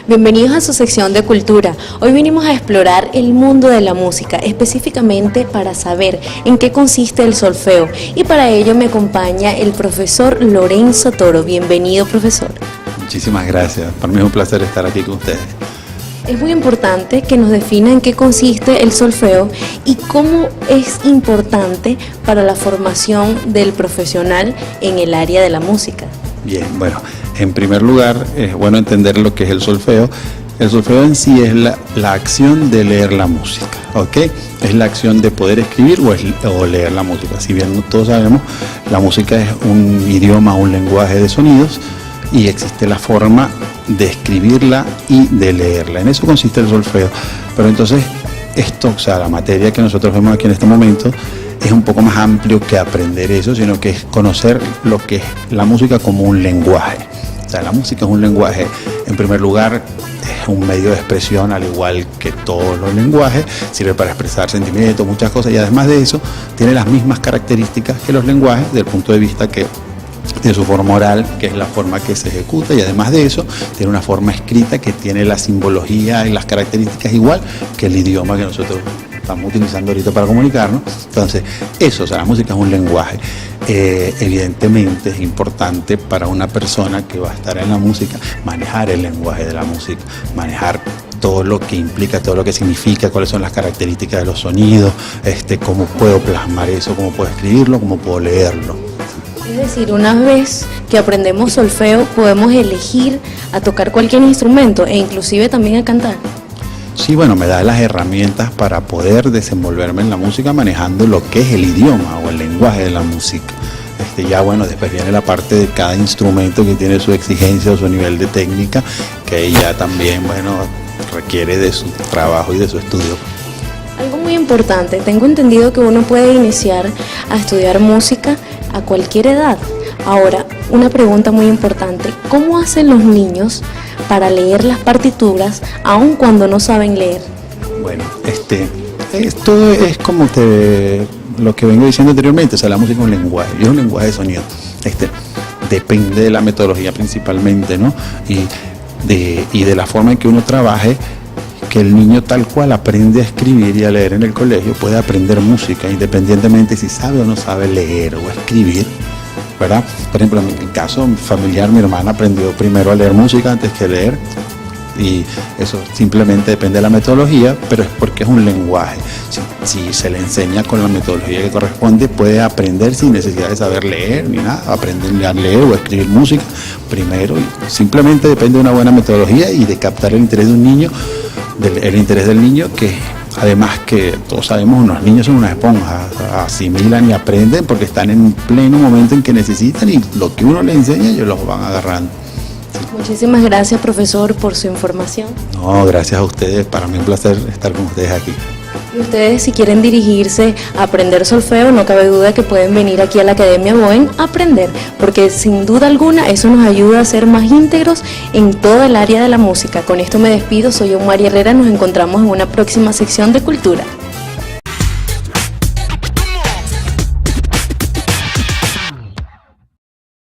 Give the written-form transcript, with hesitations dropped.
Bienvenidos a su sección de cultura. Hoy vinimos a explorar el mundo de la música, específicamente para saber en qué consiste el solfeo. Y para ello me acompaña el profesor Lorenzo Toro. Bienvenido, profesor. Muchísimas gracias. Para mí es un placer estar aquí con ustedes. Es muy importante que nos defina en qué consiste el solfeo y cómo es importante para la formación del profesional en el área de la música. Bien, bueno, en primer lugar es bueno entender lo que es el solfeo. El solfeo en sí es la acción de leer la música, ¿ok? Es la acción de poder escribir o leer la música. Si bien todos sabemos, la música es un idioma, un lenguaje de sonidos y existe la forma de escribirla y de leerla. En eso consiste el solfeo. Pero entonces esto, o sea, la materia que nosotros vemos aquí en este momento es un poco más amplio que aprender eso, sino que es conocer lo que es la música como un lenguaje. O sea, la música es un lenguaje, en primer lugar, es un medio de expresión, al igual que todos los lenguajes, sirve para expresar sentimientos, muchas cosas, y además de eso, tiene las mismas características que los lenguajes, desde el punto de vista que de su forma oral, que es la forma que se ejecuta, y además de eso, tiene una forma escrita que tiene la simbología y las características igual que el idioma que nosotros estamos utilizando ahorita para comunicarnos. Entonces, eso, o sea, la música es un lenguaje. Evidentemente es importante para una persona que va a estar en la música manejar el lenguaje de la música, manejar todo lo que implica, todo lo que significa, cuáles son las características de los sonidos, cómo puedo plasmar eso, cómo puedo escribirlo, cómo puedo leerlo. Es decir, una vez que aprendemos solfeo podemos elegir a tocar cualquier instrumento e inclusive también a cantar. Sí, bueno, me da las herramientas para poder desenvolverme en la música manejando lo que es el idioma o el lenguaje de la música. Ya bueno, después viene la parte de cada instrumento que tiene su exigencia o su nivel de técnica, que ya también, bueno, requiere de su trabajo y de su estudio. Algo muy importante, tengo entendido que uno puede iniciar a estudiar música a cualquier edad. Ahora, una pregunta muy importante, ¿cómo hacen los niños para leer las partituras aun cuando no saben leer? Bueno, esto es como lo que vengo diciendo anteriormente, o sea, la música es un lenguaje, y es un lenguaje de sonido. Depende de la metodología principalmente, ¿no? Y de la forma en que uno trabaje, que el niño tal cual aprende a escribir y a leer en el colegio, puede aprender música, independientemente si sabe o no sabe leer o escribir, ¿verdad? Por ejemplo, en mi caso familiar, mi hermana aprendió primero a leer música antes que leer, y eso simplemente depende de la metodología, pero es porque es un lenguaje. Si se le enseña con la metodología que corresponde, puede aprender sin necesidad de saber leer ni nada, aprender a leer o escribir música primero, y simplemente depende de una buena metodología y de captar el interés de un niño, el interés del niño, que además que todos sabemos, los niños son una esponja, asimilan y aprenden porque están en un pleno momento en que necesitan, y lo que uno les enseña ellos los van agarrando. Muchísimas gracias, profesor, por su información. No, gracias a ustedes, para mí un placer estar con ustedes aquí. Y ustedes, si quieren dirigirse a aprender solfeo, no cabe duda que pueden venir aquí a la Academia Boen a aprender, porque sin duda alguna eso nos ayuda a ser más íntegros en toda el área de la música. Con esto me despido, soy Omar Herrera, nos encontramos en una próxima sección de Cultura.